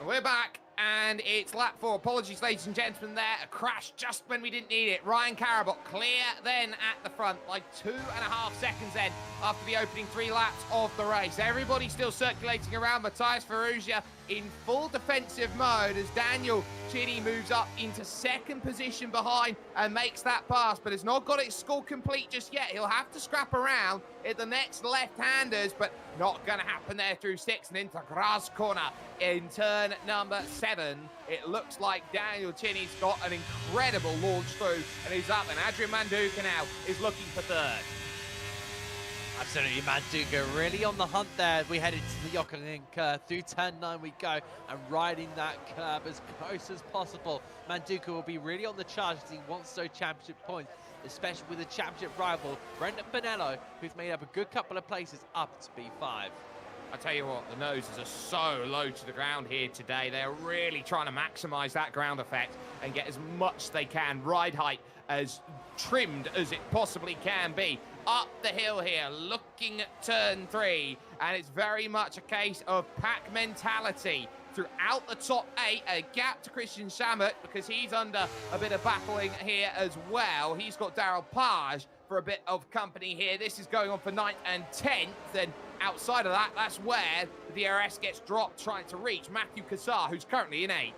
we're back, and it's lap 4. Apologies, ladies and gentlemen, there. A crash just when we didn't need it. Ryan Carabot clear then at the front, like 2.5 seconds then after the opening 3 laps of the race. Everybody still circulating around. Matthias Ferrugia in full defensive mode as Daniel Cini moves up into 2nd position behind and makes that pass, but has not got its score complete just yet. He'll have to scrap around at the next left-handers, but not going to happen there through 6 and into Gras corner in turn number 7. It looks like Daniel Cini's got an incredible launch through and he's up, and Adrian Manduca now is looking for 3rd. Absolutely, Manduca really on the hunt there. We headed to the Jokeling curve. Through turn 9 we go, and riding that curve as close as possible. Manduca will be really on the charge as he wants those championship points, especially with a championship rival, Brendan Bonello, who's made up a good couple of places up to B5. I tell you what, the noses are so low to the ground here today. They're really trying to maximize that ground effect and get as much as they can. Ride height as trimmed as it possibly can be. Up the hill here, looking at turn 3, and it's very much a case of pack mentality throughout the top 8. A gap to Christian Shamet because he's under a bit of battling here as well. He's got Daryl Page for a bit of company here. This is going on for 9th and 10th, and outside of that, that's where the DRS gets dropped, trying to reach Matthew Kassar, who's currently in 8th.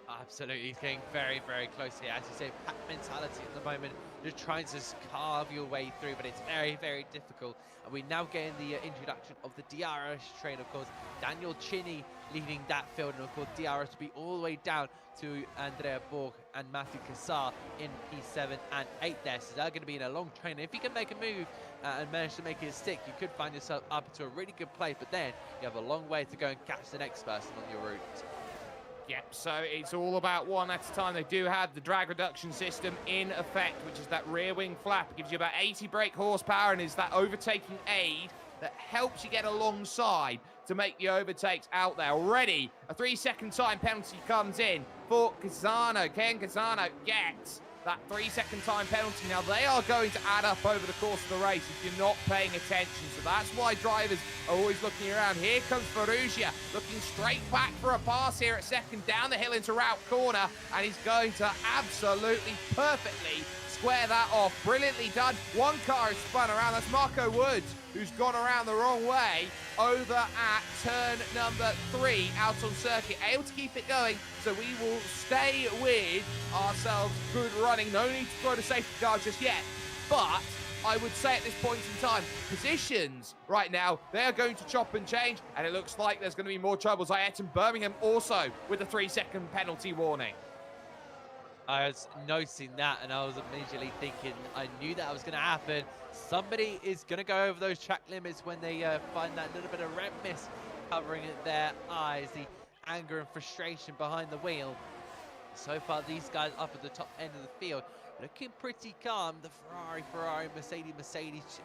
Absolutely, he's getting very, very close here. As you say, pack mentality at the moment. You're trying to carve your way through, but it's very, very difficult. And we're now getting the introduction of the DRS train, of course. Daniel Cini leading that field, and of course DRS will be all the way down to Andrea Borg and Matthew Kassar in P7 and 8 there. So they're going to be in a long train. If you can make a move and manage to make it stick, you could find yourself up to a really good place, but then you have a long way to go and catch the next person on your route. Yep, so it's all about one at a time. They do have the drag reduction system in effect, which is that rear wing flap. It gives you about 80 brake horsepower and is that overtaking aid that helps you get alongside to make the overtakes out there. Already, a 3-second time penalty comes in for Casano. Ken Casano gets that 3-second time penalty. Now, they are going to add up over the course of the race if you're not paying attention. So that's why drivers are always looking around. Here comes Ferrugia, looking straight back for a pass here at 2nd, down the hill into route corner, and he's going to absolutely perfectly square that off. Brilliantly done. One car is spun around. That's Marco Woods, who's gone around the wrong way over at turn number 3 out on circuit. Able to keep it going, so we will stay with ourselves good running. No need to throw the safety car just yet, but I would say at this point in time, positions right now, they're going to chop and change, and it looks like there's going to be more troubles. Ayrton Birmingham also with a 3-second penalty warning. I was noticing that, and I was immediately thinking, I knew that was going to happen. Somebody is going to go over those track limits when they find that little bit of red mist covering their eyes, the anger and frustration behind the wheel. So far, these guys up at the top end of the field looking pretty calm. The Ferrari, Mercedes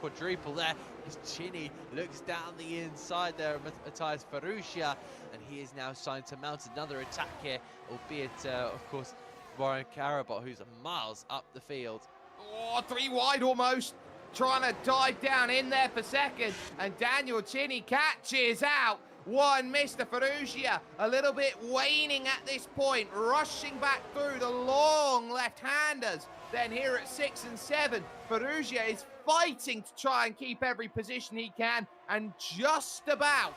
quadruple there. As Cini looks down the inside there, Matthias Ferrugia, and he is now starting to mount another attack here, albeit, of course, Ryan Carabot, who's miles up the field. Oh, 3 wide almost. Trying to dive down in there for 2nd, and Daniel Cini catches out. One, Mr. Ferrugia, a little bit waning at this point, rushing back through the long left-handers. Then here at 6 and 7, Ferrugia is fighting to try and keep every position he can, and just about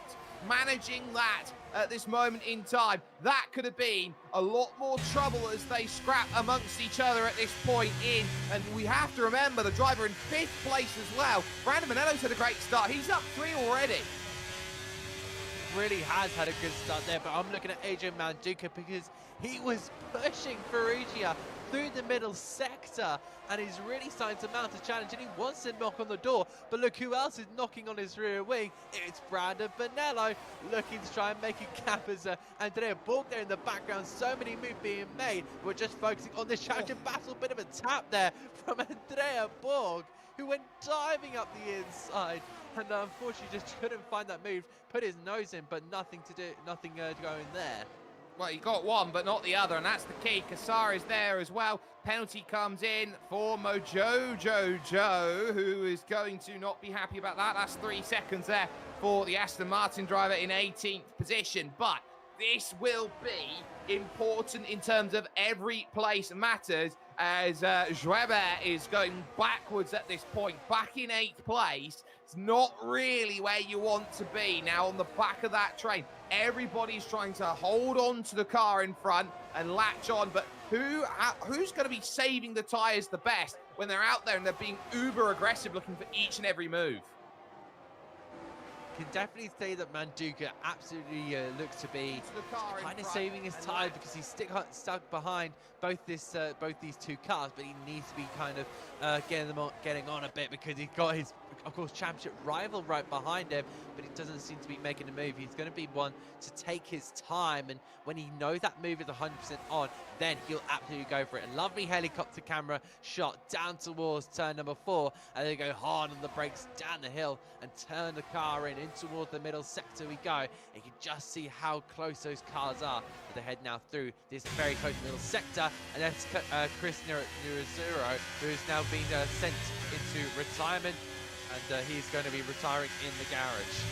managing that at this moment in time. That could have been a lot more trouble as they scrap amongst each other at this point in. And we have to remember the driver in 5th place as well. Brandon Manello's had a great start. He's up 3 already. Really has had a good start there, but I'm looking at Adrian Manduca because he was pushing Ferrugia through the middle sector, and he's really starting to mount a challenge, and he wants to knock on the door. But look who else is knocking on his rear wing. It's Brandon Bonello looking to try and make a gap as Andrea Borg there in the background. So many moves being made. We're just focusing on this championship battle. Bit of a tap there from Andrea Borg, who went diving up the inside, and unfortunately just couldn't find that move. Put his nose in, but nothing going there. Well, he got one, but not the other, and that's the key. Kassar is there as well. Penalty comes in for Mojojo Joe, who is going to not be happy about that. That's 3 seconds there for the Aston Martin driver in 18th position. But this will be important in terms of every place matters, as Joubert is going backwards at this point, back in 8th place. It's not really where you want to be now on the back of that train. Everybody's trying to hold on to the car in front and latch on, but who's going to be saving the tyres the best when they're out there and they're being uber aggressive looking for each and every move? Can definitely say that Manduka absolutely looks to be kind of saving his tyres, because he's stuck behind both these two cars, but he needs to be kind of getting on a bit, because he's got his, of course, championship rival right behind him, but he doesn't seem to be making a move. He's going to be one to take his time, and when he knows that move is 100% on, then he'll absolutely go for it. A lovely helicopter camera shot down towards turn number 4, and they go hard on the brakes down the hill and turn the car in towards the middle sector we go. You can just see how close those cars are. But they head now through this very close middle sector, and that's Chris Nurizuro, who's now been sent into retirement, and he's going to be retiring in the garage.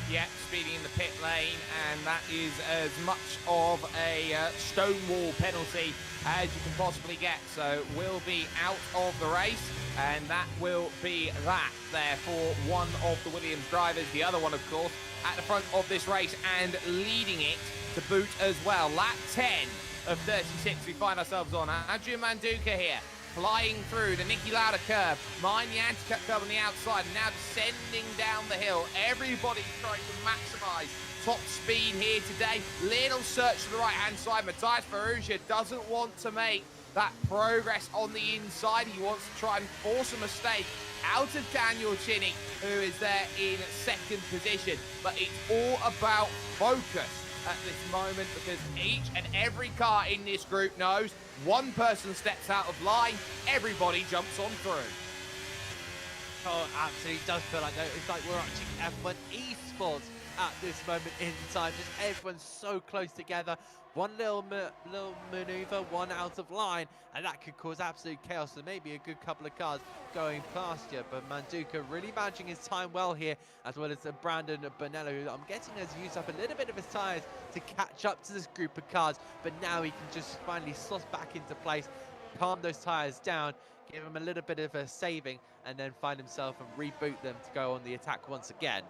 Yeah, speeding in the pit lane, and that is as much of a stonewall penalty as you can possibly get. So will be out of the race, and that will be that there for one of the Williams drivers. The other one, of course, at the front of this race and leading it to boot as well. Lap 10 of 36 we find ourselves on. Adrian Manduka here, flying through the Niki Lauda curve, mind the anti-cut curve on the outside, and now descending down the hill. Everybody's trying to maximise top speed here today. Little search to the right-hand side. Matthias Ferrugia doesn't want to make that progress on the inside. He wants to try and force a mistake out of Daniel Chinny, who is there in 2nd position. But it's all about focus at this moment, because each and every car in this group knows one person steps out of line, everybody jumps on through. Oh, absolutely does feel like that. It's like we're watching F1 esports at this moment in time. Just everyone's so close together. One little maneuver, one out of line, and that could cause absolute chaos. So maybe a good couple of cars going past you. But Manduka really managing his time well here, as well as Brandon Bonello, who I'm guessing has used up a little bit of his tyres to catch up to this group of cars. But now he can just finally slot back into place, calm those tyres down, give him a little bit of a saving, and then find himself and reboot them to go on the attack once again.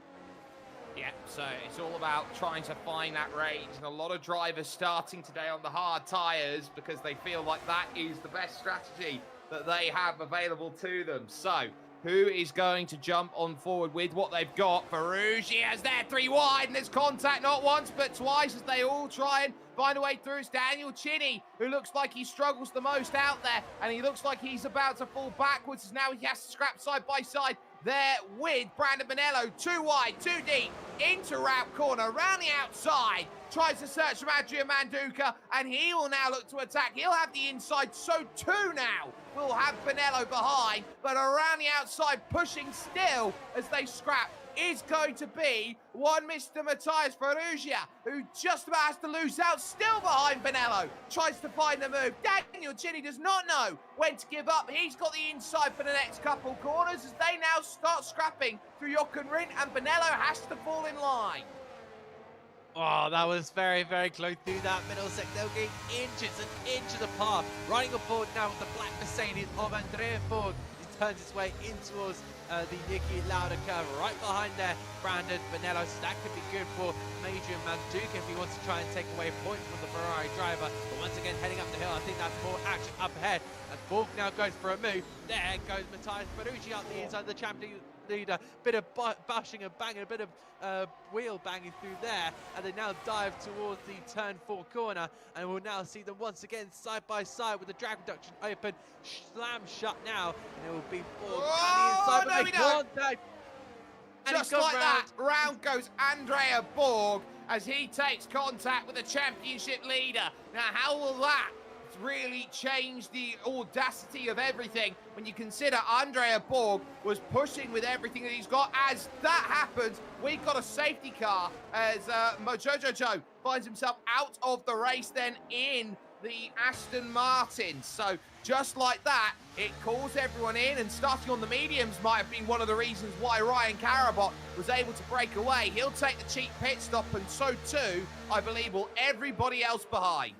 Yeah, so it's all about trying to find that range, and a lot of drivers starting today on the hard tyres because they feel like that is the best strategy that they have available to them. So who is going to jump on forward with what they've got? Ferrugia is there, 3 wide, and there's contact not once but twice as they all try and find a way through. It's Daniel Chinny, who looks like he struggles the most out there, and he looks like he's about to fall backwards as now he has to scrap side by side there with Brandon Bonello. 2 wide, 2 deep, into route corner, around the outside, tries to search from Adrian Manduka, and he will now look to attack. He'll have the inside, so 2 now will have Bonello behind, but around the outside, pushing still as they scrap, is going to be one Mr. Matthias Ferrugia, who just about has to lose out, still behind Bonello. Tries to find the move. Daniel Chinny does not know when to give up. He's got the inside for the next couple corners as they now start scrapping through Jochen Rindt, and Bonello has to fall in line. Oh, that was very, very close through that middle sector. They're getting inches apart. Running aboard now with the black Mercedes of Andrea Ford. Turns his way in towards the Niki Lauda curve. Right behind there, Brandon Bonello. So that could be good for Adrian Manduka if he wants to try and take away a point from the Ferrari driver. But once again, heading up the hill, I think that's more action up ahead. And Borg now goes for a move. There goes Matthias Ferrugia up the inside, the champion leader. Bit of bashing and banging, a bit of wheel banging through there, and they now dive towards the turn 4 corner, and we'll now see them once again side by side with the drag reduction open, slam shut now, and it will be Borg on the inside, contact. And just like that, round goes Andrea Borg as he takes contact with the championship leader. Now, how will that really changed the audacity of everything when you consider Andrea Borg was pushing with everything that he's got. As that happens, we've got a safety car as Mojojojo finds himself out of the race then in the Aston Martin. So just like that, it calls everyone in, and starting on the mediums might have been one of the reasons why Ryan Carabot was able to break away. He'll take the cheap pit stop, and so too, I believe, will everybody else behind.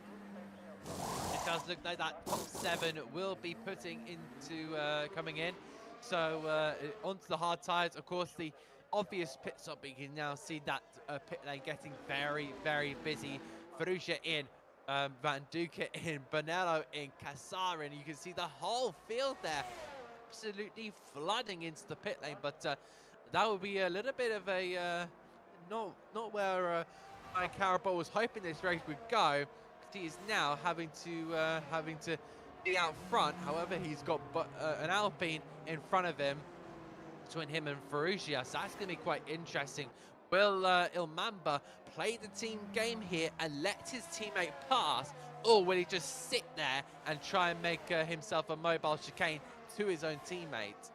It does look like that top 7 will be putting into coming in. So onto the hard tyres, of course, the obvious pit stop. You can now see that pit lane getting very, very busy. Ferrugia in, Van Duca in, Bonello in, Casarin. You can see the whole field there absolutely flooding into the pit lane. But that would be a little bit of a not where Ryan Carabot was hoping this race would go. He is now having to be out front. However, he's got an Alpine in front of him between him and Ferrugia, so that's going to be quite interesting. Will Ilmamba play the team game here and let his teammate pass, or will he just sit there and try and make himself a mobile chicane to his own teammate?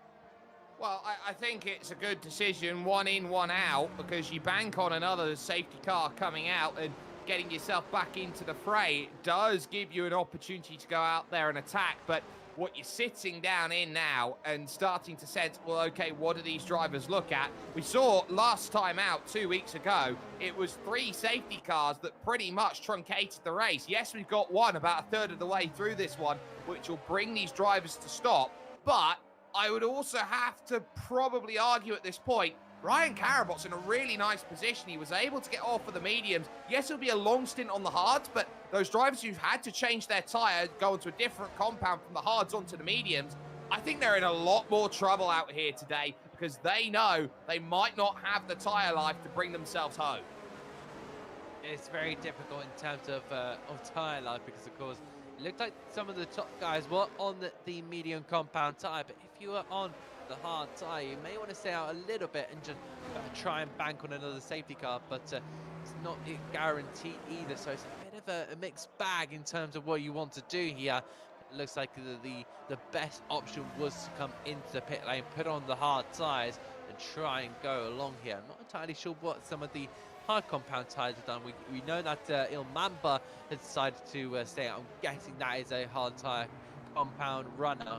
Well, I think it's a good decision, one in, one out, because you bank on another safety car coming out and getting yourself back into the fray. It does give you an opportunity to go out there and attack, but what you're sitting down in now and starting to sense, well, okay, what do these drivers look at? We saw last time out 2 weeks ago, it was 3 safety cars that pretty much truncated the race. Yes, we've got one about a third of the way through this one, which will bring these drivers to stop, but I would also have to probably argue at this point, Ryan Carabot's in a really nice position. He was able to get off of the mediums. Yes, it'll be a long stint on the hards, but those drivers who've had to change their tyre, go into a different compound from the hards onto the mediums, I think they're in a lot more trouble out here today because they know they might not have the tyre life to bring themselves home. It's very difficult in terms of tyre life because, of course, it looked like some of the top guys were on the medium compound tyre, but if you were on the hard tyre, you may want to stay out a little bit and just try and bank on another safety car, but it's not guaranteed either, so it's a bit of a mixed bag in terms of what you want to do here. It looks like the best option was to come into the pit lane, put on the hard tyres and try and go along here. I'm not entirely sure what some of the hard compound tyres have done. We know that Ilmamba has decided to stay out. I'm guessing that is a hard tyre compound runner.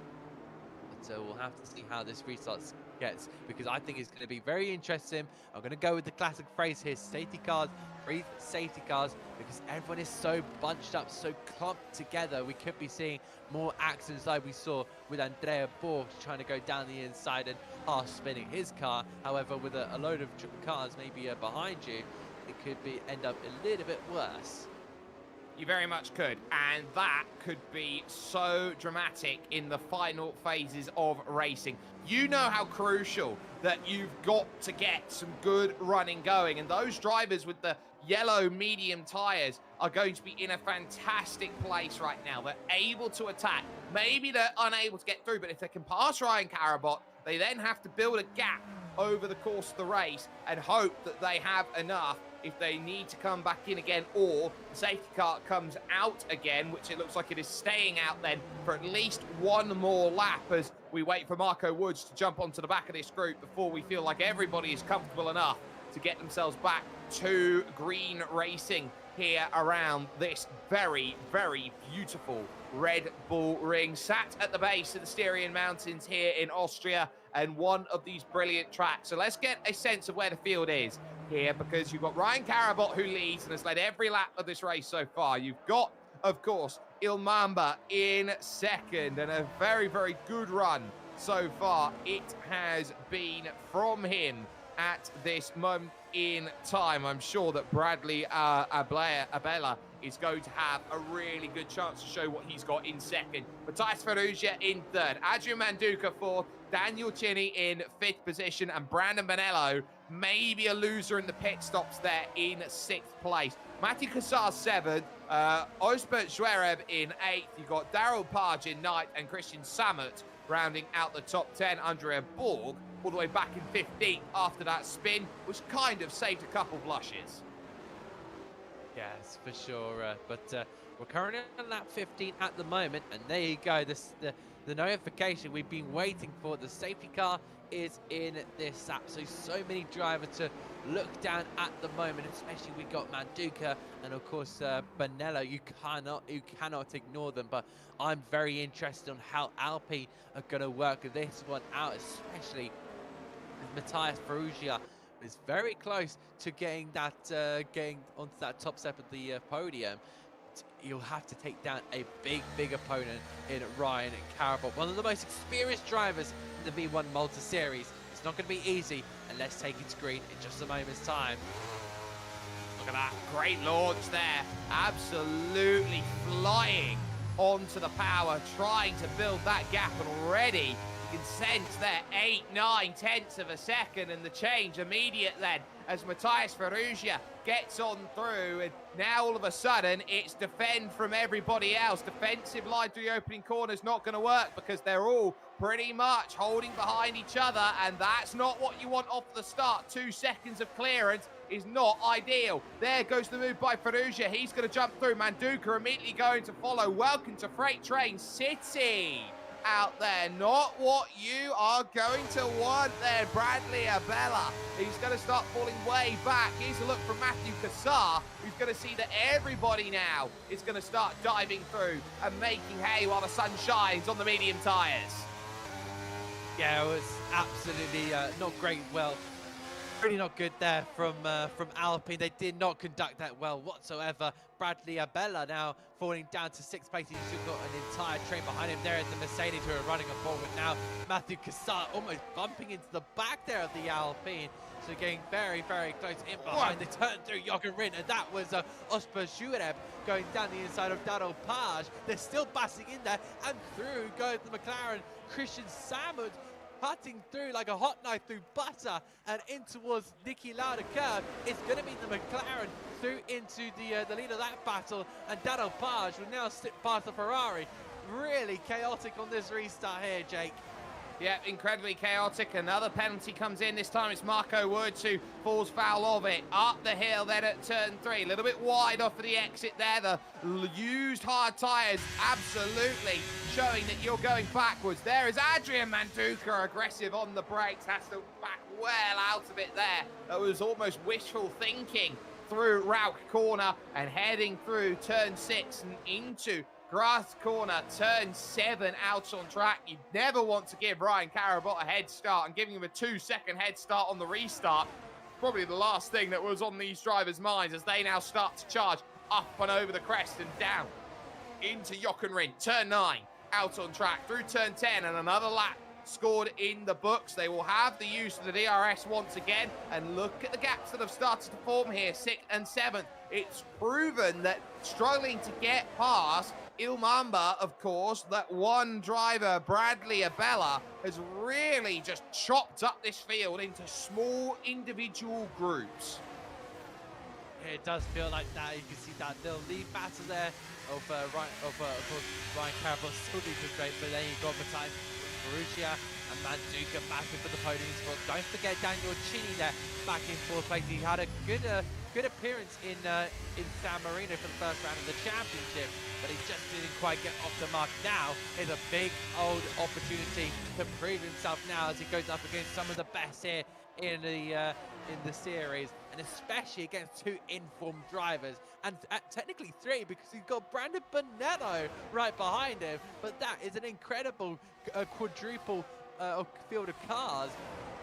So we'll have to see how this restart gets, because I think it's going to be very interesting. I'm going to go with the classic phrase here, safety cars, breathe safety cars, because everyone is so bunched up, so clumped together. We could be seeing more accidents like we saw with Andrea Borg trying to go down the inside and half spinning his car. However, with a load of cars maybe behind you, it could end up a little bit worse. You very much could, and that could be so dramatic in the final phases of racing. You know how crucial that you've got to get some good running going, and those drivers with the yellow medium tyres are going to be in a fantastic place right now. They're able to attack. Maybe they're unable to get through, but if they can pass Ryan Carabot, they then have to build a gap over the course of the race and hope that they have enough if they need to come back in again, or the safety car comes out again, which it looks like it is staying out then for at least one more lap as we wait for Marco Woods to jump onto the back of this group before we feel like everybody is comfortable enough to get themselves back to green racing here around this very, very beautiful Red Bull Ring, sat at the base of the Styrian Mountains here in Austria, and one of these brilliant tracks. So let's get a sense of where the field is here, because you've got Ryan Carabot who leads and has led every lap of this race so far. You've got, of course, Ilmamba in second, and a very, very good run so far it has been from him at this moment in time. I'm sure that Bradley Abella is going to have a really good chance to show what he's got in second. Matthias Ferrugia in third, Adrian Manduca fourth, Daniel Chinny in fifth position, and Brandon Bonello, maybe a loser in the pit stops there, in sixth place. Matthew Cassar seventh, Osbert Zverev in eighth. You've got Daryl Page in ninth, and Christian Sammet rounding out the top 10. Andrea Borg all the way back in 15th after that spin, which kind of saved a couple blushes. Yes, for sure. But We're currently on lap 15 at the moment, and there you go. The notification we've been waiting for. The safety car is in this lap. So many drivers to look down at the moment, especially we got Manduka and of course Bonello. You cannot ignore them. But I'm very interested on how Alpine are going to work this one out, especially with Matthias Ferrugia is very close to getting onto that top step of the podium. You'll have to take down a big opponent in Ryan Carabot, one of the most experienced drivers in the V1 Malta series. It's not going to be easy, and let's take it to green in just a moment's time. Look at that, great launch there. Absolutely flying onto the power, trying to build that gap, and already you can sense there 8, 9 tenths of a second, and the change immediate then as Matthias Ferrugia gets on through, and now all of a sudden it's defend from everybody else. Defensive line through the opening corner is not going to work because they're all pretty much holding behind each other, and that's not what you want off the start. 2 seconds of clearance is not ideal. There goes the move by Ferrugia. He's going to jump through. Manduka immediately going to follow. Welcome to Freight Train City out there. Not what you are going to want there. Bradley Abella, he's going to start falling way back. Here's a look from Matthew Cassar, who's going to see that everybody now is going to start diving through and making hay while the sun shines on the medium tyres. Yeah, it was absolutely not great. Well, really not good there from Alpine. They did not conduct that well whatsoever. Bradley Abella now falling down to 6th place. He's still got an entire train behind him. There is the Mercedes who are running forward now. Matthew Cassar almost bumping into the back there of the Alpine. So getting very close in behind. They turn through Jochen Rindt, and that was Oscar Zureb going down the inside of Dado Page. They're still passing in there, and through goes the McLaren Christian Samud, cutting through like a hot knife through butter and in towards Niki Lauda curve. It's going to be the McLaren through into the lead of that battle, and Dado Page will now slip past the Ferrari. Really chaotic on this restart here, Jake. Yeah, incredibly chaotic. Another penalty comes in. This time it's Marco Woods who falls foul of it. Up the hill then at turn 3. A little bit wide off of the exit there. The used hard tyres absolutely showing that you're going backwards. There is Adrian Manduka, aggressive on the brakes. Has to back well out of it there. That was almost wishful thinking through Rauch corner and heading through turn 6 and into grass corner, turn 7 out on track. You never want to give Ryan Carabot a head start, and giving him a 2-second head start on the restart. Probably the last thing that was on these drivers' minds as they now start to charge up and over the crest and down into Jochen Rindt. Turn 9 out on track through turn 10, and another lap scored in the books. They will have the use of the DRS once again, and look at the gaps that have started to form here. 6th and 7th. It's proven that struggling to get past Ilmamba, of course, that one driver, Bradley Abella, has really just chopped up this field into small individual groups. It does feel like that. You can see that little lead battle there of Ryan Carabot still leads the straight, but then you've got Matthias Ferrugia and Manduka battling for the podium spot. Don't forget Daniel Chini there back in 4th place. He had a good appearance in San Marino for the first round of the championship, but he just didn't quite get off the mark. Now is a big old opportunity to prove himself now as he goes up against some of the best here in the series, and especially against 2 informed drivers, and technically 3 because he's got Brandon Bonello right behind him. But that is an incredible quadruple field of cars.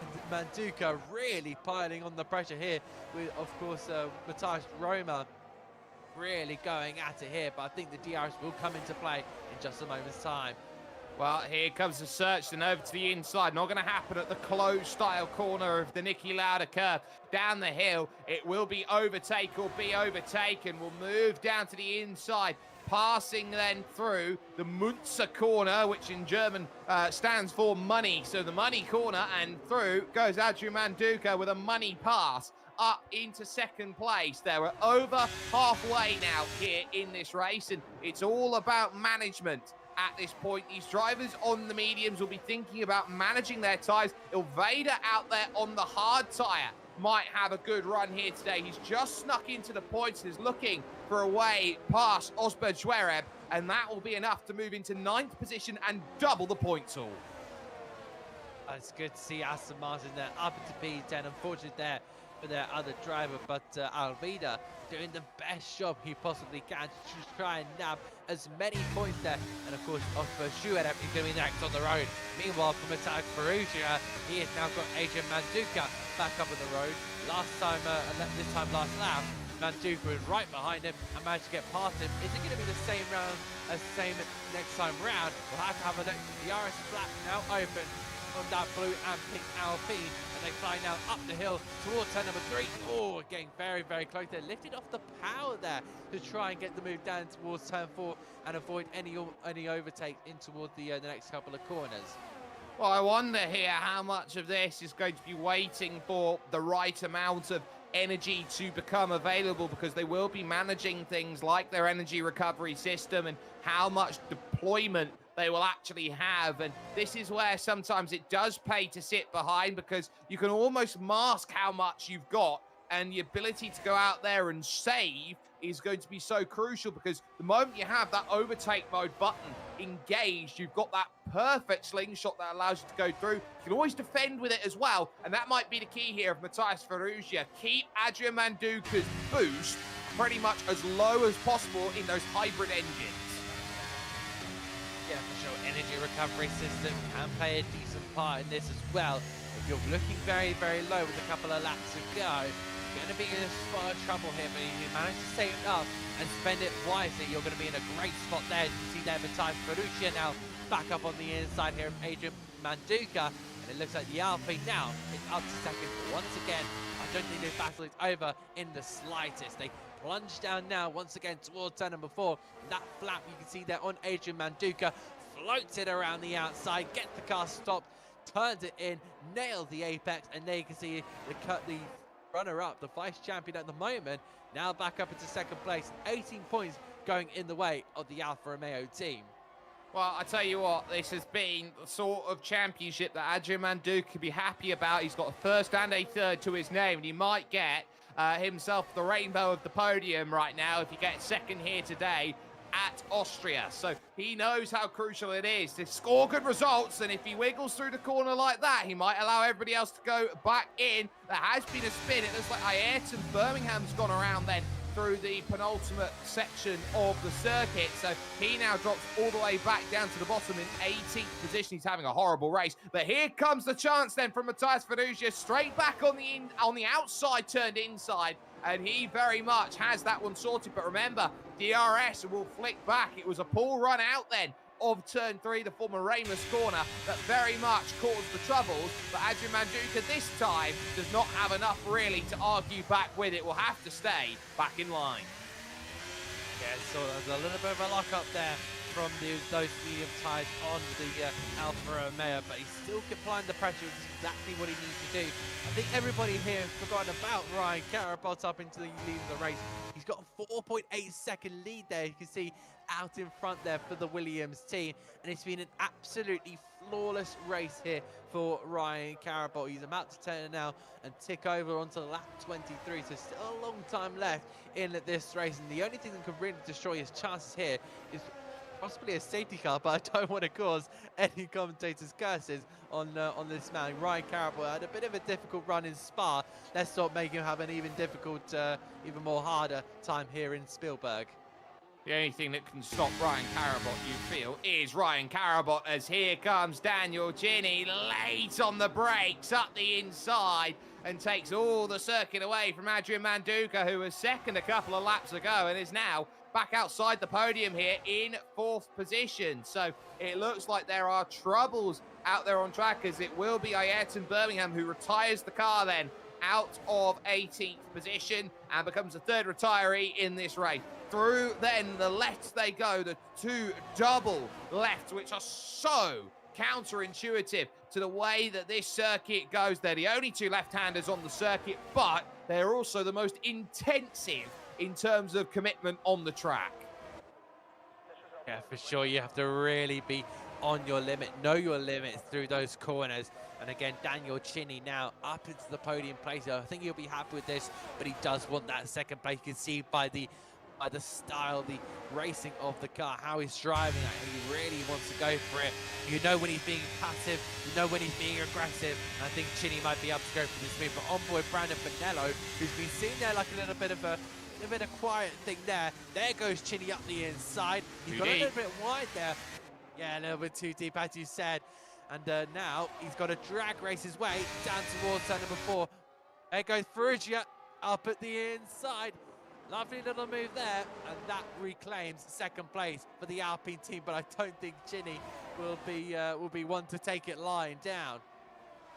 And Manduka really piling on the pressure here with, of course, Matthias Roma really going at it here, but I think the DRS will come into play in just a moment's time. Well, here comes the search then over to the inside. Not going to happen at the closed style corner of the Niki Lauda curve. Down the hill, it will be overtake or be overtaken. We'll move down to the inside, passing then through the Munzer corner, which in German stands for money. So the money corner, and through goes Adrian Manduka with a money pass up into 2nd place. They're over halfway now here in this race, and it's all about management. At this point, these drivers on the mediums will be thinking about managing their tyres. Ilveda out there on the hard tyre might have a good run here today. He's just snuck into the points and is looking for a way past Osbert Zverev, and that will be enough to move into 9th position and double the points haul. It's good to see Aston Martin there up into P10. Unfortunate there for their other driver, but Almeida doing the best job he possibly can to try and nab as many points there. And of course, Osbert Zverev is going to be next on the road. Meanwhile, for Matej Ferrugia, he has now got Adrian Manduka back up on the road. This time last lap, Manduka was right behind him and managed to get past him. Is it going to be the same round as same next time round? We'll have to have a look. The RS flap now open on that blue and pink Alpine, and they fly now up the hill towards turn number 3. Oh, getting very, very close. They're lifted off the power there to try and get the move down towards turn 4 and avoid any overtake in towards the next couple of corners. Well, I wonder here how much of this is going to be waiting for the right amount of energy to become available, because they will be managing things like their energy recovery system and how much deployment they will actually have. And this is where sometimes it does pay to sit behind, because you can almost mask how much you've got, and the ability to go out there and save is going to be so crucial, because the moment you have that overtake mode button engaged, you've got that perfect slingshot that allows you to go through. You can always defend with it as well, and that might be the key here of Matej Ferrugia. Keep Adrian Manduka's boost pretty much as low as possible in those hybrid engines. Yeah, for sure. Energy recovery system can play a decent part in this as well. If you're looking very, very low with a couple of laps to go, you're going to be in a spot of trouble here, but if you manage to save it up and spend it wisely, you're going to be in a great spot there. You can see there Matej Ferrugia now back up on the inside here of Adrian Manduka, and it looks like the Alpine now is up to second. Once again, I don't think this battle is over in the slightest. They plunge down now once again towards turn number 4. That flap you can see there on Adrian Manduka, floats it around the outside, gets the car stopped, turns it in, nails the apex, and there you can see the runner-up, the vice champion at the moment, now back up into second place. 18 points going in the way of the Alfa Romeo team. Well, I tell you what, this has been the sort of championship that Adrian Manduka could be happy about. He's got a first and a third to his name, and he might get himself the rainbow of the podium right now if he gets second here today at Austria. So he knows how crucial it is to score good results, and if he wiggles through the corner like that, he might allow everybody else to go back in. There has been a spin. It looks like Ayrton Birmingham's gone around then through the penultimate section of the circuit, so he now drops all the way back down to the bottom in 18th position. He's having a horrible race, but here comes the chance then from Matej Ferrugia, straight back on the outside, turned inside, and he very much has that one sorted. But remember, DRS will flick back. It was a poor run out then of turn 3, the former Ramus corner, that very much caused the troubles. But Adrian Manduka this time does not have enough really to argue back with it. Will have to stay back in line. Yeah, so there's a little bit of a lock up there from those medium tyres on the Alfa Romeo, but he's still applying the pressure, which is exactly what he needs to do. I think everybody here has forgotten about Ryan Carapaz up into the lead of the race. He's got a 4.8 second lead there. You can see out in front there for the Williams team, and it's been an absolutely flawless race here for Ryan Carapaz. He's about to turn now and tick over onto lap 23, so still a long time left in this race, and the only thing that could really destroy his chances here is possibly a safety car, but I don't want to cause any commentators' curses on this man. Ryan Carapaz had a bit of a difficult run in Spa. Let's not make him have an even more harder time here in Spielberg. The only thing that can stop Ryan Carapaz, you feel, is Ryan Carapaz, as here comes Daniel Ginny late on the brakes up the inside and takes all the circuit away from Adrian Manduka, who was second a couple of laps ago and is now back outside the podium here in 4th position. So it looks like there are troubles out there on track, as it will be Ayrton Birmingham who retires the car then out of 18th position and becomes the 3rd retiree in this race. Through then the lefts they go, the 2 double lefts, which are so counterintuitive to the way that this circuit goes. They're the only 2 left-handers on the circuit, but they're also the most intensive in terms of commitment on the track. Yeah, for sure. You have to really be on your limit, know your limits through those corners. And again, Daniel Chinny now up into the podium place. I think he'll be happy with this, but he does want that second place. You can see by the style, the racing of the car, how he's driving it. He really wants to go for it. You know when he's being passive, you know when he's being aggressive. I think Chinny might be up to go for this move. But onboard Brandon Bonello, who's been seen there like a little bit of a quiet thing there. There goes Chinny up the inside. He's got a little bit wide there. Yeah, a little bit too deep, as you said. And now he's got to drag race his way down towards turn number 4. There goes Ferrugia up at the inside. Lovely little move there, and that reclaims second place for the Alpine team. But I don't think Chinny will be one to take it lying down.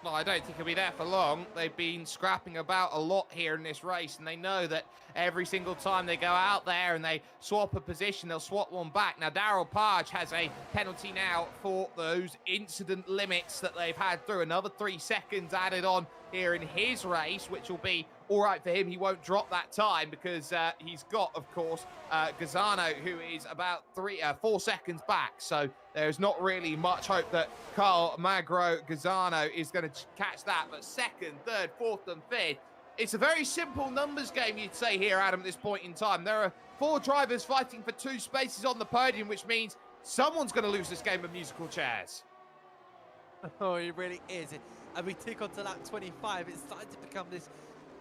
Well, I don't think he'll be there for long. They've been scrapping about a lot here in this race, and they know that every single time they go out there and they swap a position, they'll swap one back. Now, Daryl Page has a penalty now for those incident limits that they've had through. Another 3 seconds added on here in his race, which will be all right for him. He won't drop that time because he's got, of course, Gazzano, who is about 4 seconds back. So there's not really much hope that Carl Magro Gazzano is going to catch that. But second, third, fourth, and fifth, it's a very simple numbers game, you'd say here, Adam, at this point in time. There are 4 drivers fighting for 2 spaces on the podium, which means someone's going to lose this game of musical chairs. Oh, it really is. And we tick on to lap 25. It's starting to become this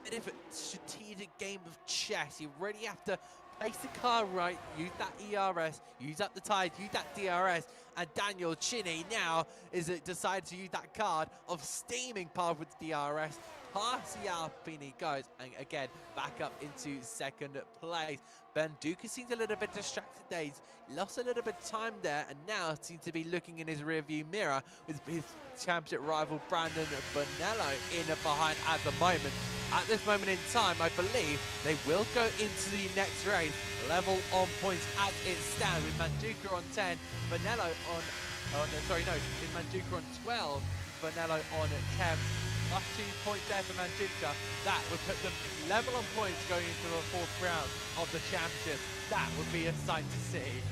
bit of a strategic game of chess. You really have to place the car right, use that ERS, use up the tires, use that DRS. And Daniel Chinny now is decided to use that card of steaming past with the DRS. Past the Alpine he goes, and again back up into second place. Ben Duca seems a little bit distracted there. He's lost a little bit of time there, and now seems to be looking in his rearview mirror with his championship rival Brandon Bonello in behind at the moment. At this moment in time, I believe they will go into the next race level on points as it stands, with Manduka on 10, Bonello on Manduka on 12, Bonello on 10. Plus 2 points there for Manduka. That would put them level on points going into the 4th round of the championship. That would be a sight to see.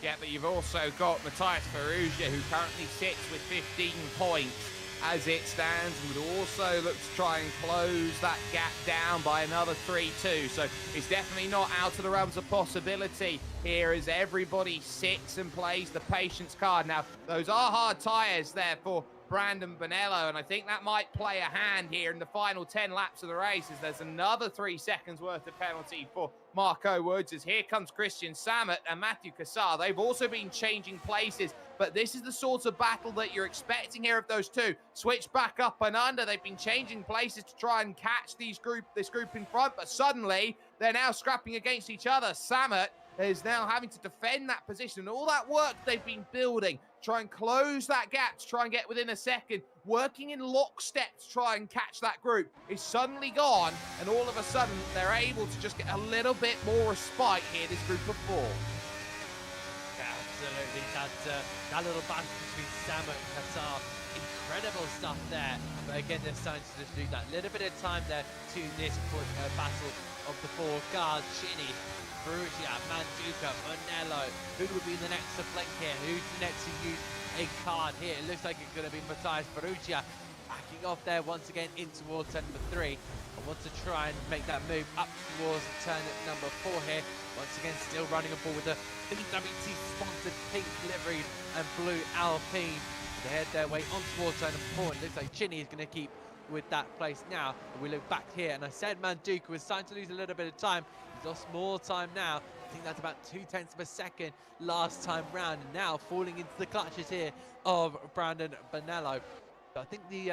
Yeah, but you've also got Matthias Ferrugia, who currently sits with 15 points as it stands, and would also look to try and close that gap down by another 3-2. So it's definitely not out of the realms of possibility here as everybody sits and plays the patience card. Now, those are hard tyres there for Brandon Bonello, and I think that might play a hand here in the final 10 laps of the race, as there's another 3 seconds worth of penalty for Marco Woods, as here comes Christian Samet and Matthew Cassar. They've also been changing places, but this is the sort of battle that you're expecting here of those two. Switch back up and under. They've been changing places to try and catch this group in front, but suddenly they're now scrapping against each other. Samet is now having to defend that position. All that work they've been building, try and close that gap, to try and get within a second, working in lockstep to try and catch that group, is suddenly gone, and all of a sudden they're able to just get a little bit more respite here, this group of 4. Yeah, absolutely. That little battle between Samet and Cassar, incredible stuff there. But again, they're starting to just lose that little bit of time there to this battle of the 4 guards. Chinny, Ferrugia, Manduka, Bonello. Who would be the next to flank here? Who's the next to use a card here? It looks like it's going to be Matthias Ferrugia backing off there once again in towards turn number 3. I want to try and make that move up towards turn number 4 here. Once again, still running on board with the BWT-sponsored pink liveries and blue Alpine. They head their way on towards turn number 4. It looks like Chinny is going to keep with that place now. And we look back here, and I said Manduka was starting to lose a little bit of time. He's lost more time now. I think that's about 0.2 of a second last time round, and now falling into the clutches here of Brandon Bonello. So I think the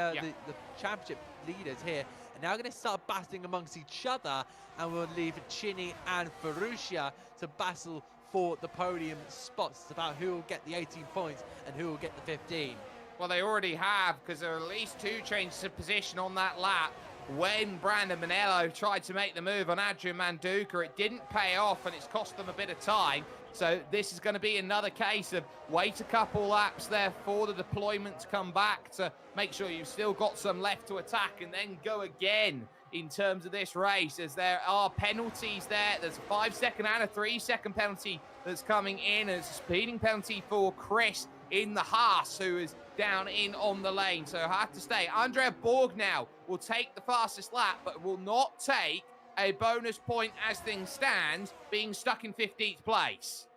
championship leaders here are now going to start battling amongst each other, and we'll leave Chinny and Ferrugia to battle for the podium spots. It's about who will get the 18 points and who will get the 15. Well, they already have, because there are at least 2 changes of position on that lap. When Brandon Bonello tried to make the move on Adrian Manduka, it didn't pay off, and it's cost them a bit of time. So this is going to be another case of wait a couple laps there for the deployment to come back to make sure you've still got some left to attack, and then go again in terms of this race, as there are penalties there. There's a 5-second and a 3-second penalty that's coming in. There's a speeding penalty for Chris in the Haas, who is down in on the lane. So I have to stay. Andrea Borg now will take the fastest lap, but will not take a bonus point as things stand, being stuck in 15th place.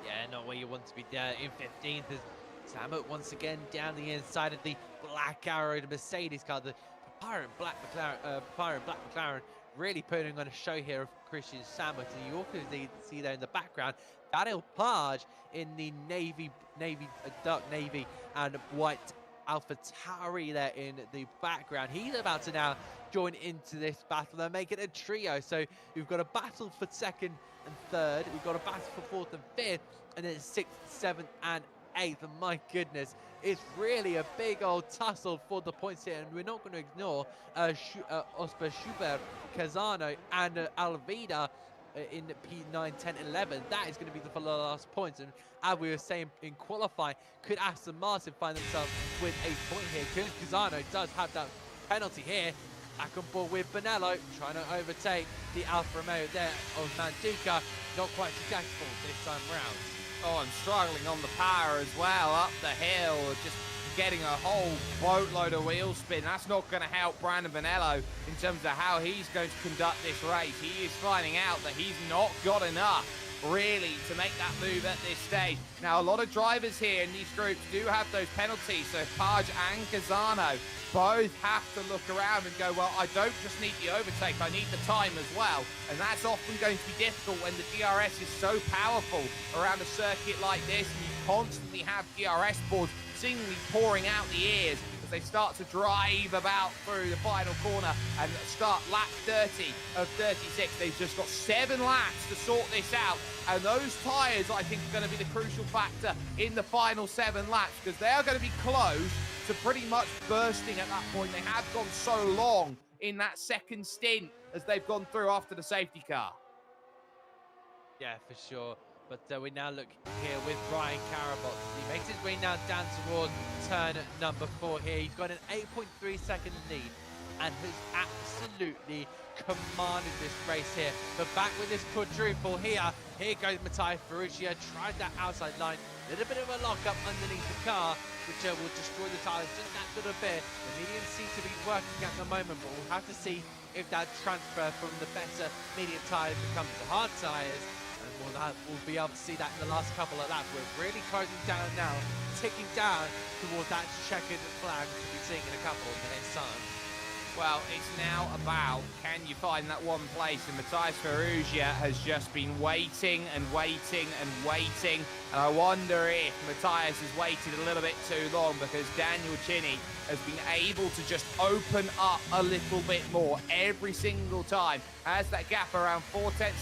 Yeah, not where you want to be there in 15th. As Samet once again down the inside of the black arrowed Mercedes car, the Papyron Black McLaren, really putting on a show here of Christian Samet. And you also see there in the background Daniel Page in the dark navy and white Alpha Tauri there in the background. He's about to now join into this battle. They're making a trio. So we've got a battle for second and third. We've got a battle for fourth and fifth, and then sixth, seventh, and eighth. And my goodness, it's really a big old tussle for the points here. And we're not going to ignore Oscar Schubert, Casano, and Alvida in P9, 10, 11. That is going to be the last points. And as we were saying in qualifying, could Aston Martin find themselves with a point here? Casano does have that penalty here. Back on board with Bonello, trying to overtake the Alfa Romeo there of Manduca. Not quite successful this time round. Oh, and struggling on the power as well, up the hill, just getting a whole boatload of wheel spin. That's not going to help Brandon Bonello in terms of how he's going to conduct this race. He is finding out that he's not got enough, really, to make that move at this stage. Now, a lot of drivers here in these groups do have those penalties, so Page and Casano both have to look around and go, well, I don't just need the overtake, I need the time as well. And that's often going to be difficult when the DRS is so powerful around a circuit like this, and you constantly have DRS boards seemingly pouring out the ears as they start to drive about through the final corner and start lap 30 of 36. They've just got 7 laps to sort this out, and those tyres, I think, are going to be the crucial factor in the final 7 laps, because they are going to be close to pretty much bursting at that point. They have gone so long in that second stint as they've gone through after the safety car. Yeah, for sure. But we now look here with Ryan Carabot. He makes his way now down towards turn number 4 here. He's got an 8.3 second lead and has absolutely commanded this race here. But back with this quadruple here. Here goes Matteo Ferrugia. Tried that outside line. A little bit of a lock-up underneath the car, which will destroy the tyres just that little bit. The mediums seem to be working at the moment, but we'll have to see if that transfer from the better medium tyres becomes the hard tyres. And we'll be able to see that in the last couple of laps. We're really closing down now, ticking down towards that checkered flag which we'll be seeing in a couple of minutes' time. Well, it's now about, can you find that one place? And Matthias Ferrugia has just been waiting and waiting and waiting. And I wonder if Matthias has waited a little bit too long, because Daniel Chinny has been able to just open up a little bit more every single time. Has that gap around 0.4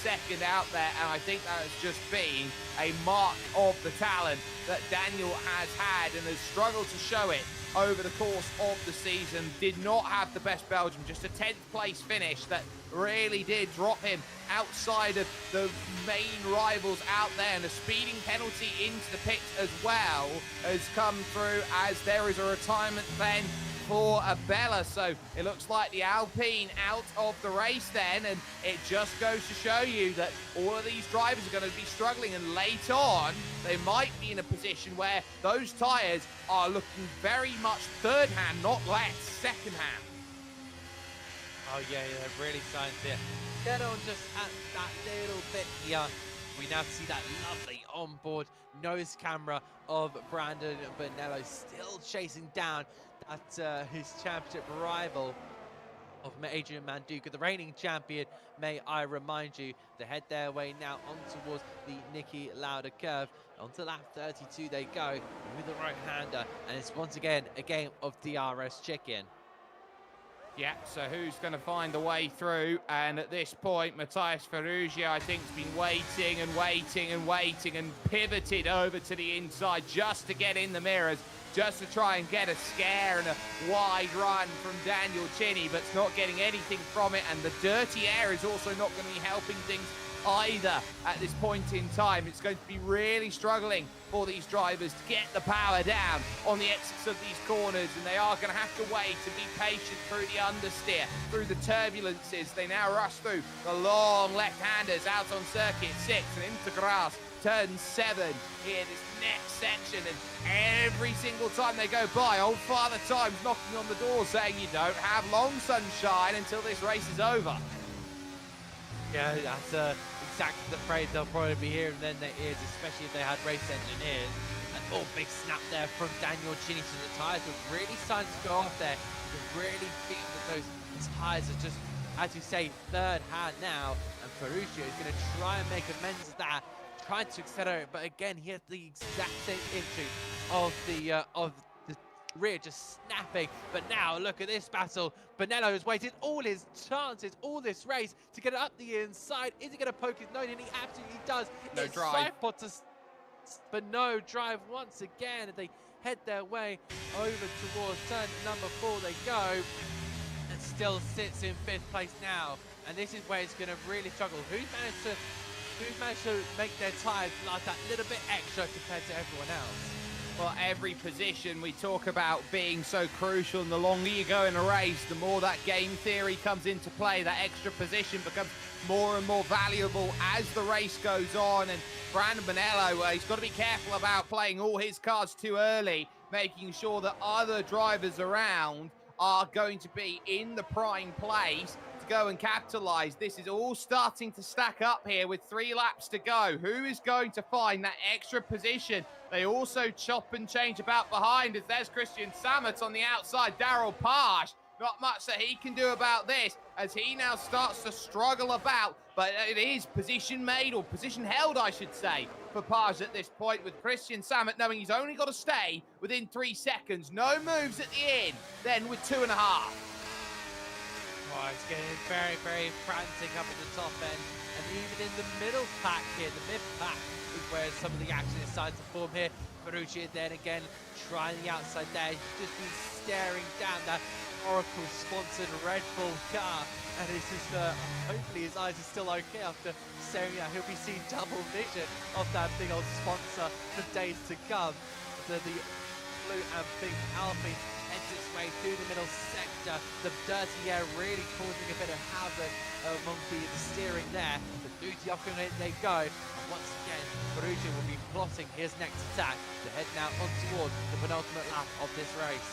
seconds out there, and I think that has just been a mark of the talent that Daniel has had and has struggled to show it over the course of the season. Did not have the best Belgium, just a 10th place finish that really did drop him outside of the main rivals out there, and a speeding penalty into the pits as well has come through as there is a retirement then for Abella. So it looks like the Alpine out of the race then, and it just goes to show you that all of these drivers are going to be struggling, and late on they might be in a position where those tyres are looking very much third hand, not less second hand. Oh yeah, really starting to get on just at that little bit here. We now see that lovely onboard nose camera of Brandon Bonello still chasing down that his championship rival of Adrian Manduca, the reigning champion. May I remind you, they head their way now on towards the Niki Lauda curve. Onto lap 32 they go with the right-hander, and it's once again a game of DRS chicken. Yeah, so who's going to find a way through? And at this point, Matthias Ferrugia, I think, has been waiting and waiting and waiting, and pivoted over to the inside just to get in the mirrors, just to try and get a scare and a wide run from Daniel Chinny, but it's not getting anything from it. And the dirty air is also not going to be helping things either at this point in time. It's going to be really struggling for these drivers to get the power down on the exits of these corners, and they are going to have to wait and be patient through the understeer, through the turbulences. They now rush through the long left-handers out on circuit 6 and into grass turn 7 here, this next section, and every single time they go by, old Father Time's knocking on the door saying you don't have long, sunshine, until this race is over. Yeah, that's exactly the phrase they'll probably be hearing then their ears, especially if they had race engineers. And big snap there from Daniel Cini, so the tyres were really starting to go off there. You can really feel that those tyres are just, as you say, third hand now. And Ferruccio is going to try and make amends of that, trying to accelerate, but again, he has the exact same entry of the rear just snapping. But now look at this battle. Bonello has waited all his chances all this race to get it up the inside. Is he going to poke his nose in? He absolutely does. No drive. But no drive once again. They head their way over towards turn number 4 they go, and still sits in 5th place now. And this is where it's going to really struggle. Who's managed to make their tyres last that little bit extra compared to everyone else? Well, every position we talk about being so crucial, and the longer you go in a race, the more that game theory comes into play. That extra position becomes more and more valuable as the race goes on. And Brandon Bonello, he's got to be careful about playing all his cards too early, making sure that other drivers around are going to be in the prime place to go and capitalize. This is all starting to stack up here with 3 laps to go. Who is going to find that extra position? They also chop and change about behind, as there's Christian Samet on the outside. Daryl Page, not much that he can do about this, as he now starts to struggle about, but it is position made, or position held, I should say, for Page at this point, with Christian Samet knowing he's only got to stay within 3 seconds. No moves at the end, then with 2.5. Oh, it's getting very, very frantic up at the top end, and even in the middle pack here, the mid pack, is where some of the action is starting to form here. Ferruccio then again trying the outside there. He's just been staring down that Oracle-sponsored Red Bull car, and it's just hopefully his eyes are still okay after staring at. He'll be seeing double vision of that big old sponsor for days to come. The blue and pink ALFA heads its way through the middle sector. The dirty air really causing a bit of havoc among the steering there. But through the opponent they go. And once again, Ferruccio will be plotting his next attack to head now on towards the penultimate lap of this race.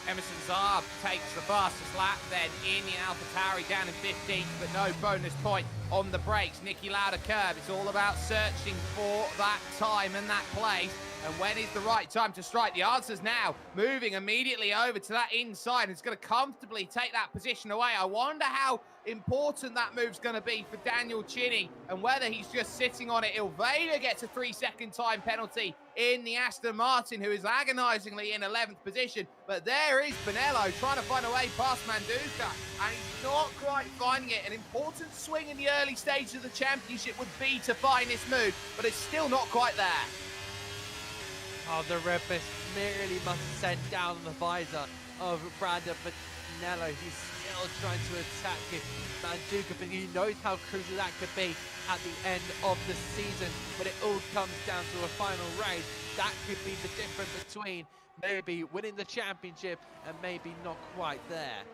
Emerson Zarb takes the fastest lap then in the AlphaTauri, down in 15th, but no bonus point on the brakes. Nicky Lauda curb. It's all about searching for that time and that place. And when is the right time to strike? The answer's now. Moving immediately over to that inside. It's going to comfortably take that position away. I wonder how important that move's going to be for Daniel Cini, and whether he's just sitting on it. Ilveda gets a 3-second time penalty in the Aston Martin, who is agonizingly in 11th position. But there is Bonello trying to find a way past Manduka, and he's not quite finding it. An important swing in the early stages of the championship would be to find this move, but it's still not quite there. Oh, the red mist merely must send down the visor of Brandon Bonello. He's still trying to attack Manduka, but he knows how crucial that could be at the end of the season. When it all comes down to a final race, that could be the difference between maybe winning the championship and maybe not quite there.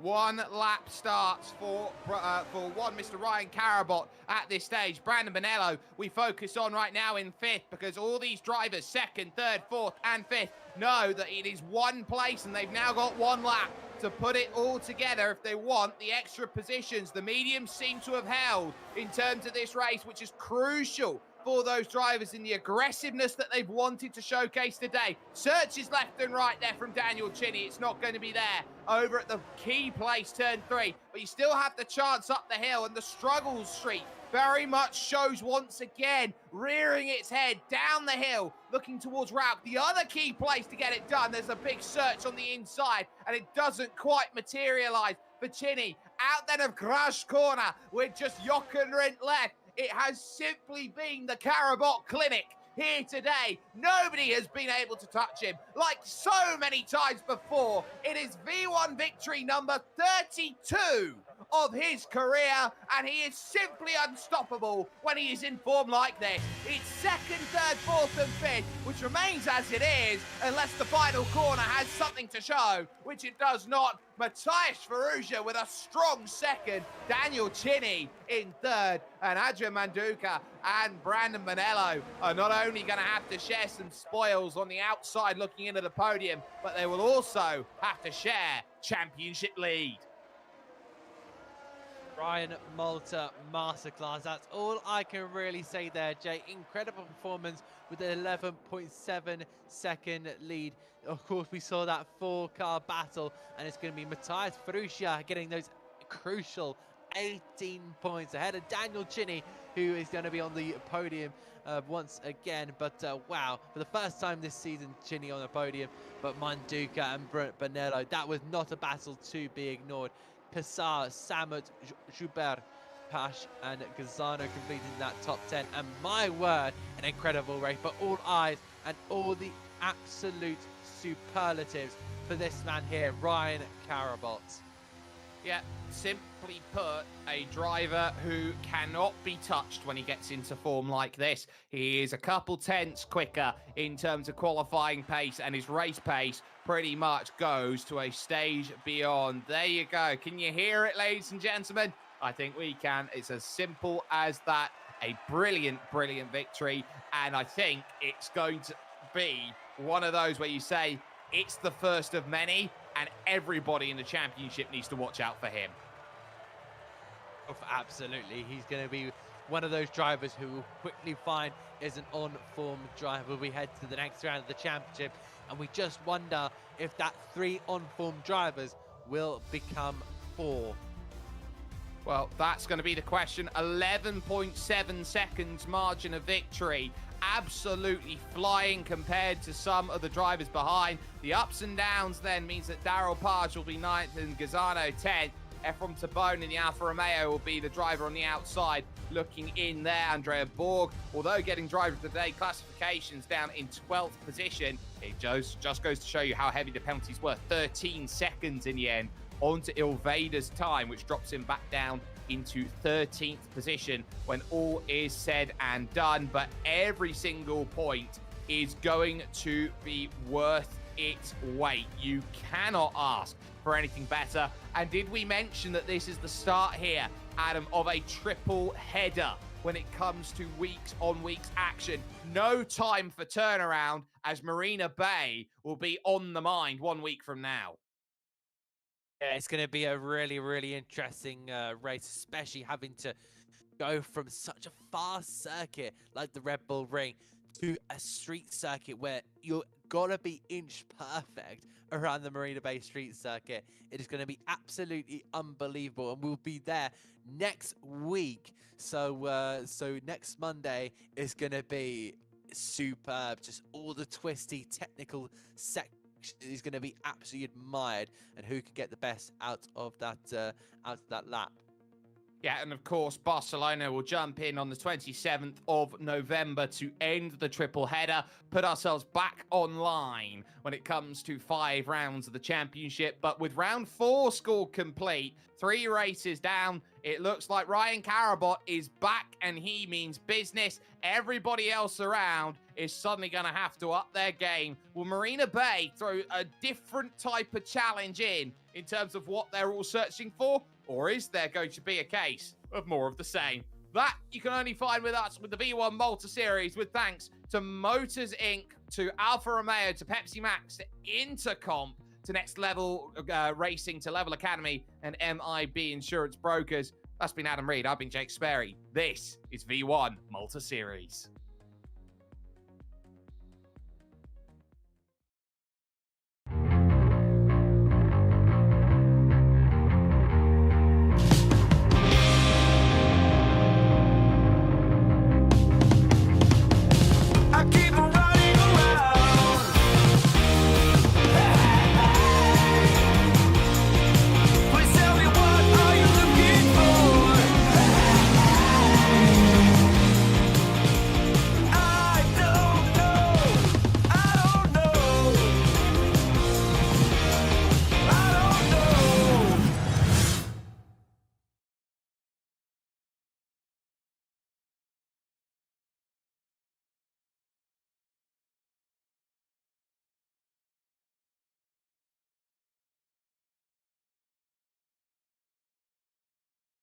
1 lap starts for one Mr. Ryan Carabot at this stage. Brandon Bonello, we focus on right now in 5th, because all these drivers, 2nd, 3rd, 4th, and 5th, know that it is 1 place, and they've now got 1 lap to put it all together if they want the extra positions the mediums seem to have held in terms of this race, which is crucial for those drivers in the aggressiveness that they've wanted to showcase today. Searches left and right there from Daniel Cini. It's not going to be there over at the key place, turn 3, but you still have the chance up the hill, and the struggle streak very much shows once again, rearing its head down the hill, looking towards Ralph. The other key place to get it done, there's a big search on the inside, and it doesn't quite materialize for Cini. Out then of Crash Corner with just Jochen Rindt left. It has simply been the Carabot Clinic here today. Nobody has been able to touch him. Like so many times before, it is V1 victory number 32 of his career, and he is simply unstoppable when he is in form like this. It's second, third, fourth, and fifth, which remains as it is, unless the final corner has something to show, which it does not. Matthias Ferrugia with a strong second, Daniel Chinny in third, and Adrian Manduka and Brandon Manello are not only going to have to share some spoils on the outside looking into the podium, but they will also have to share championship lead. Ryan Malta masterclass. That's all I can really say there, Jay. Incredible performance with an 11.7 second lead. Of course, we saw that 4-car battle, and it's going to be Matthias Ferrugia getting those crucial 18 points ahead of Daniel Chinny, who is going to be on the podium once again. But wow, for the first time this season, Chinny on the podium, but Manduka and Bonello, that was not a battle to be ignored. Pissar, Samut, Joubert, Pash, and Gazzano completing that top 10. And my word, an incredible race. But all eyes and all the absolute superlatives for this man here, Ryan Carabot. Yeah, simply put, a driver who cannot be touched when he gets into form like this. He is a couple tenths quicker in terms of qualifying pace, and his race pace pretty much goes to a stage beyond. There you go. Can you hear it, ladies and gentlemen? I think we can. It's as simple as that. A brilliant, brilliant victory, and I think it's going to be one of those where you say it's the first of many, and everybody in the championship needs to watch out for him. Oh, absolutely. He's going to be one of those drivers who will quickly find is an on-form driver. We head to the next round of the championship, and we just wonder if that 3 on-form drivers will become 4. Well, that's going to be the question. 11.7 seconds margin of victory. Absolutely flying compared to some of the drivers behind. The ups and downs then means that Daryl Page will be 9th and Gazzano 10th. Efrem Tabone in the Alfa Romeo will be the driver on the outside looking in there. Andrea Borg, although getting driver of the day classifications down in 12th position, it just goes to show you how heavy the penalties were. 13 seconds in the end onto Ilveda's time, which drops him back down into 13th position when all is said and done. But every single point is going to be worth its weight. You cannot ask for anything better. And did we mention that this is the start here, Adam, of a triple header when it comes to weeks on weeks action? No time for turnaround, as Marina Bay will be on the mind 1 week from now. Yeah, it's going to be a really, really interesting race, especially having to go from such a fast circuit like the Red Bull Ring to a street circuit where you're got to be inch perfect around the Marina Bay street circuit. It is going to be absolutely unbelievable, and we'll be there next week. So next Monday is going to be superb. Just all the twisty technical sections is going to be absolutely admired, and who can get the best out of that lap. Yeah, and of course, Barcelona will jump in on the 27th of November to end the triple header, put ourselves back online when it comes to 5 rounds of the championship. But with round 4 score complete, 3 races down, it looks like Ryan Carabot is back, and he means business. Everybody else around is suddenly going to have to up their game. Will Marina Bay throw a different type of challenge in terms of what they're all searching for? Or is there going to be a case of more of the same? That you can only find with us with the V1 Malta Series, with thanks to Motors Inc., to Alfa Romeo, to Pepsi Max, to Intercomp, to Next Level Racing, to Level Academy, and MIB Insurance Brokers. That's been Adam Reed. I've been Jake Sperry. This is V1 Malta Series.